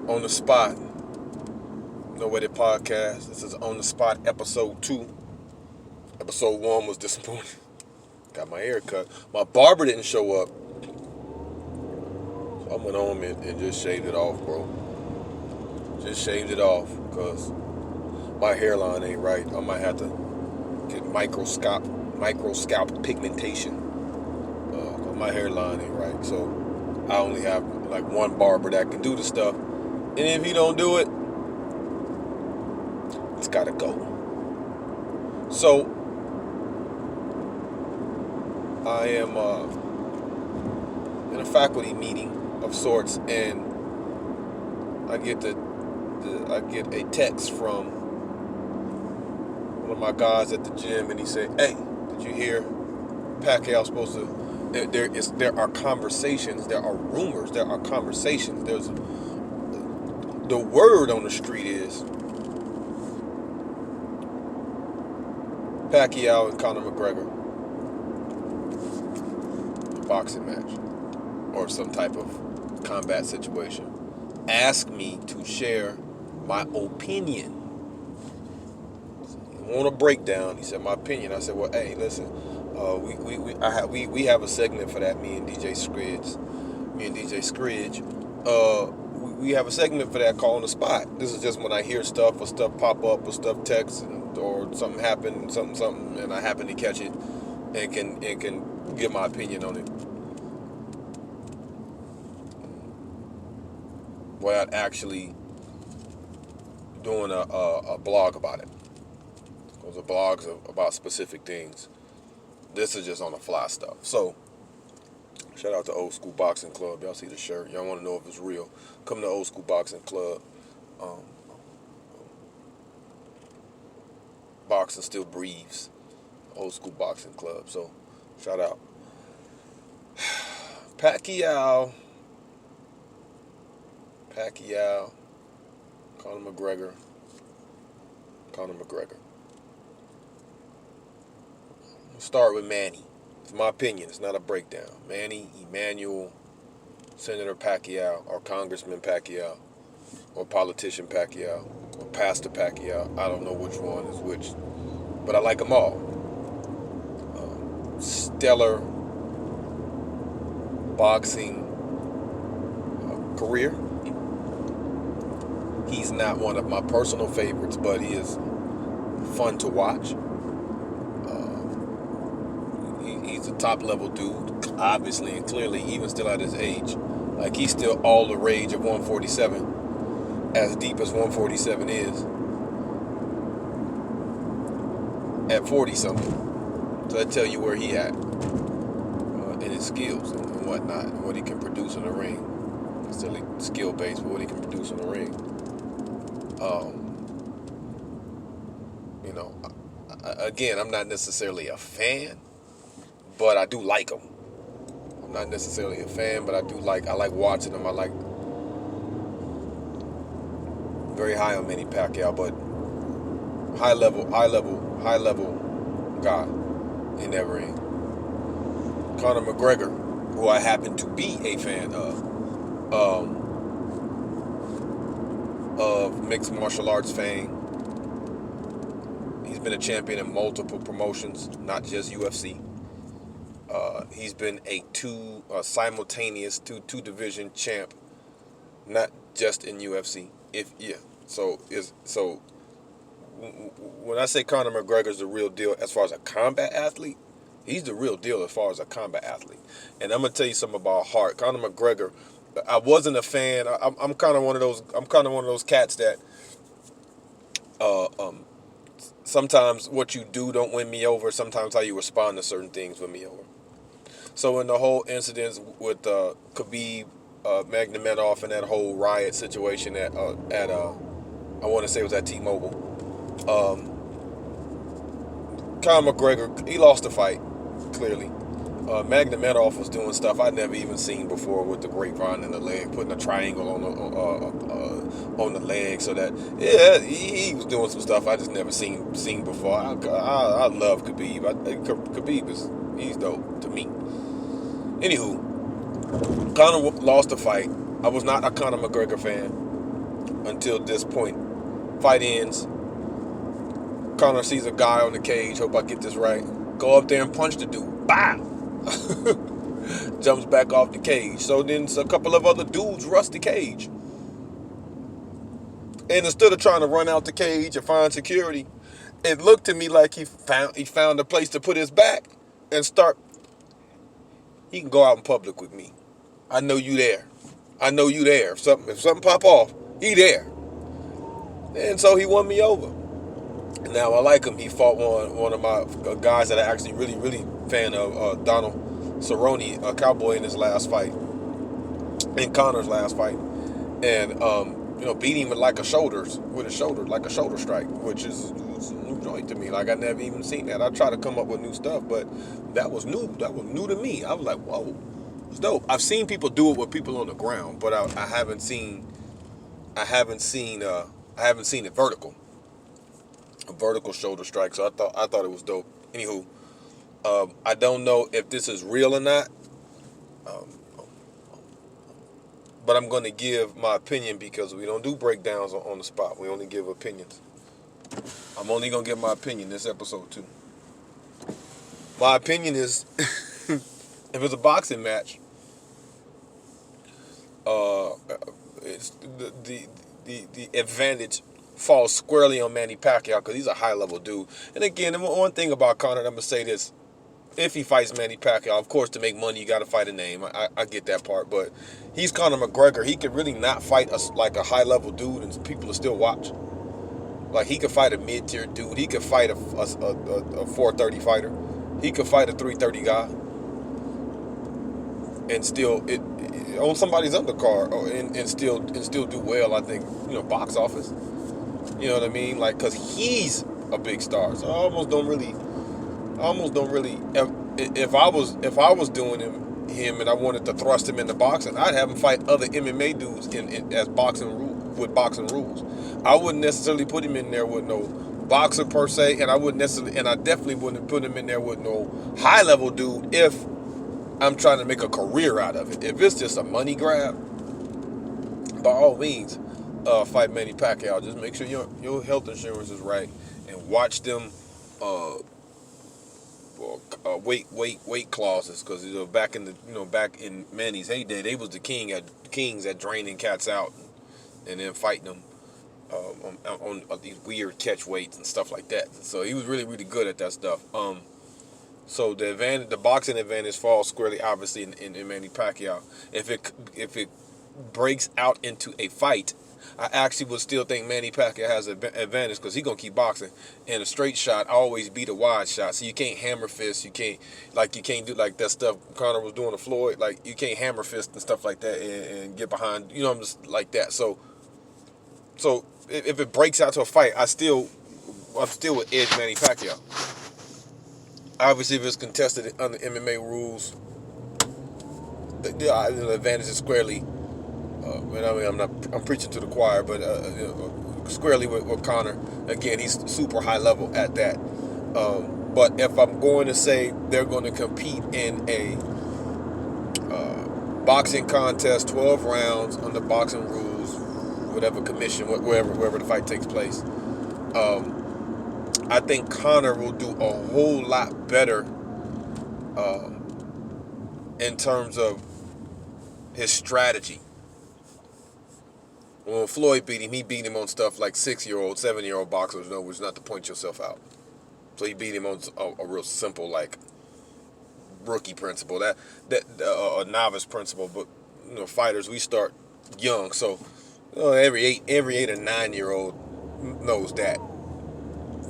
On the Spot, No Way Podcast. This is On the Spot episode 2. Episode 1 was this morning. Got my hair cut. My barber didn't show up. So I went home and just shaved it off, bro. Just shaved it off because my hairline ain't right. I might have to get microscope pigmentation. Cause my hairline ain't right. So I only have like one barber that can do the stuff. And if he don't do it, it's gotta go. So I am in a faculty meeting of sorts, and I get a text from one of my guys at the gym, and he said, "Hey, did you hear Pacquiao's supposed to?" There are conversations, there are rumors, there are conversations. There's the word on the street is Pacquiao and Conor McGregor, a boxing match or some type of combat situation. Ask me to share my opinion. He want a breakdown. He said my opinion. I said, well, hey, listen, we have a segment for that. Me and DJ Scridge. We have a segment for that called On the Spot. This is just when I hear stuff or stuff pop up or stuff text or something happen, something, and I happen to catch it and can give my opinion on it without actually doing a blog about it. Because the blogs are about specific things. This is just on the fly stuff. So, shout out to Old School Boxing Club. Y'all see the shirt. Y'all want to know if it's real. Come to Old School Boxing Club. Boxing still breathes. Old School Boxing Club. So, shout out. Pacquiao, Conor McGregor. We'll start with Manny. It's my opinion. It's not a breakdown. Manny, Emmanuel, Senator Pacquiao, or Congressman Pacquiao, or politician Pacquiao, or Pastor Pacquiao. I don't know which one is which, but I like them all. Stellar boxing career. He's not one of my personal favorites, but he is fun to watch. He's a top level dude, obviously and clearly, even still at his age. Like, he's still all the rage of 147, as deep as 147 is, at 40 something. So that tell you where he at in his skills and whatnot, and what he can produce in the ring. It's still skill based, but what he can produce in the ring. Again, I'm not necessarily a fan, but I do like him. I'm not necessarily a fan, but I like watching him. I like very high on Manny Pacquiao, but high level guy in that ring. Conor McGregor, who I happen to be a fan of mixed martial arts fame. He's been a champion in multiple promotions, not just UFC. He's been a simultaneous two division champ, not just in UFC. So when I say Conor McGregor's the real deal as far as a combat athlete, he's the real deal as far as a combat athlete. And I'm gonna tell you something about heart. Conor McGregor, I wasn't a fan. I'm kind of one of those cats that sometimes what you do don't win me over. Sometimes how you respond to certain things win me over. So in the whole incident with Khabib, Magnomedov, and that whole riot situation at I want to say it was at T-Mobile, Conor McGregor, he lost the fight, clearly. Magnomedov was doing stuff I'd never even seen before with the grapevine in the leg, putting a triangle on the leg, so that he was doing some stuff I just never seen before. I love Khabib. Khabib he's dope to me. Anywho, Conor lost the fight. I was not a Conor McGregor fan. until this point. Fight ends. Conor sees a guy on the cage. Hope I get this right. Go up there and punch the dude. Bow! Jumps back off the cage. So then a couple of other dudes rush the cage. And instead of trying to run out the cage and find security, it looked to me like he found a place to put his back and start. He can go out in public with me. I know you there. I know you there. If something pop off, he there. And so he won me over. Now I like him. He fought one of my guys that I actually really fan of, Donald Cerrone, a Cowboy, in his last fight, in Conor's last fight, and beat him with a shoulder strike, which is a new joint to me. Like I never even seen that. I try to come up with new stuff, but that was new. That was new to me. I was like, whoa, it's dope. I've seen people do it with people on the ground, but I haven't seen it vertical. A vertical shoulder strike. So I thought it was dope. Anywho, I don't know if this is real or not, but I'm going to give my opinion because we don't do breakdowns on the spot. We only give opinions. I'm only going to give my opinion this episode too. My opinion is, if it's a boxing match, it's the advantage falls squarely on Manny Pacquiao because he's a high level dude. And again, one thing about Conor, I'm gonna say this: if he fights Manny Pacquiao, of course, to make money, you got to fight a name. I get that part, but he's Conor McGregor. He could really not fight a high level dude, and people will still watch. Like he could fight a mid tier dude. He could fight a 430 fighter. He could fight a 330 guy, and still on somebody's undercard, and still do well. I think box office. You know what I mean? Like, cause he's a big star. So I almost don't really. If I was doing him and I wanted to thrust him into boxing, I'd have him fight other MMA dudes as boxing rules. I wouldn't necessarily put him in there with no boxer per se, and I definitely wouldn't put him in there with no high level dude if I'm trying to make a career out of it. If it's just a money grab, by all means, fight Manny Pacquiao. Just make sure your health insurance is right, and watch them weight clauses, because back in Manny's heyday, they was the kings at draining cats out and then fighting them on these weird catch weights and stuff like that. So he was really good at that stuff. So the boxing advantage falls squarely, obviously, in Manny Pacquiao. If it breaks out into a fight, I actually would still think Manny Pacquiao has an advantage because he's going to keep boxing. And a straight shot always beat a wide shot. So you can't hammer fist. You can't do like that stuff Conor was doing to Floyd. Like, you can't hammer fist and stuff like that and get behind, just like that. So if it breaks out to a fight, I'm still with edge Manny Pacquiao. Obviously, if it's contested under MMA rules, the advantage is squarely. I'm preaching to the choir, but squarely with Conor. Again, he's super high level at that. But if I'm going to say they're going to compete in a boxing contest, 12 rounds under boxing rules, whatever commission, wherever the fight takes place, I think Conor will do a whole lot better in terms of his strategy. When Floyd beat him, he beat him on stuff like 6-year-old, 7-year-old boxers know, which is not to point yourself out. So he beat him on a real simple, like, rookie principle, that a novice principle. But fighters, we start young, so every 8 or 9-year-old knows that.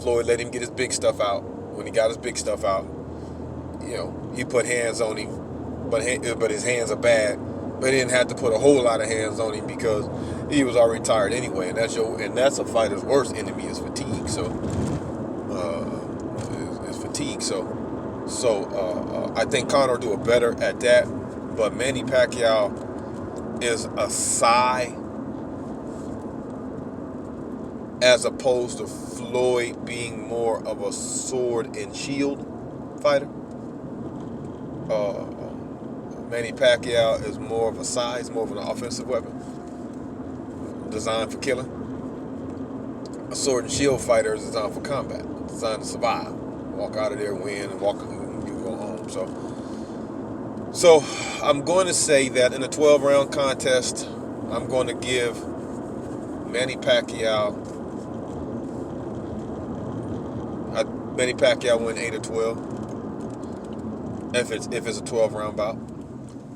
Floyd let him get his big stuff out. When he got his big stuff out, he put hands on him, but his hands are bad. But he didn't have to put a whole lot of hands on him because he was already tired anyway, and that's a fighter's worst enemy is fatigue. So, is fatigue. So I think Conor do it better at that. But Manny Pacquiao is a sigh as opposed to Floyd being more of a sword and shield fighter. Manny Pacquiao is more of a size, more of an offensive weapon. designed for killing. A sword and shield fighter is designed for combat, designed to survive. Walk out of there, win, and you go home. So I'm going to say that in a 12-round contest, I'm going to give Manny Pacquiao. Manny Pacquiao win 8 or 12. If it's a 12-round bout.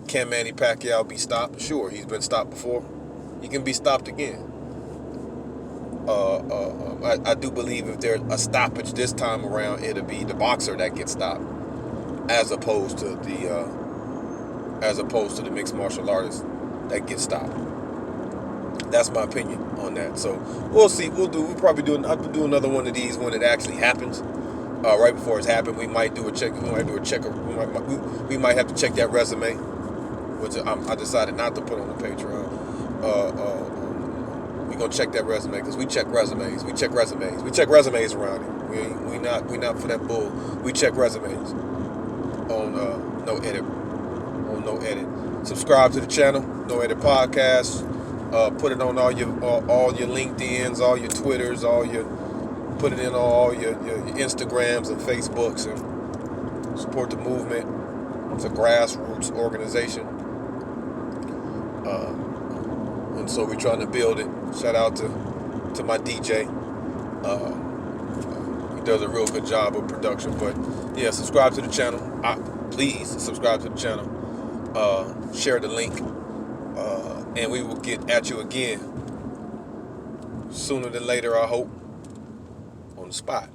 Can Manny Pacquiao be stopped? Sure, he's been stopped before. He can be stopped again. I do believe if there's a stoppage this time around, it'll be the boxer that gets stopped, as opposed to the mixed martial artist that gets stopped. That's my opinion on that. So we'll see. I'll do another one of these when it actually happens. Right before it's happened, we might do a check. We might have to check that resume, which I decided not to put on the Patreon. We gonna check that resume because we check resumes. We check resumes around here. We not for that bull. We check resumes on No Edit. Subscribe to the channel, No Edit Podcast. Put it on all your LinkedIn's, all your Twitters, put it in all your Instagrams and Facebooks, and support the movement. It's a grassroots organization, and so we're trying to build it. Shout out to my DJ. He does a real good job of production. But yeah, subscribe to the channel. Please subscribe to the channel. Share the link, and we will get at you again sooner than later, I hope, on the spot.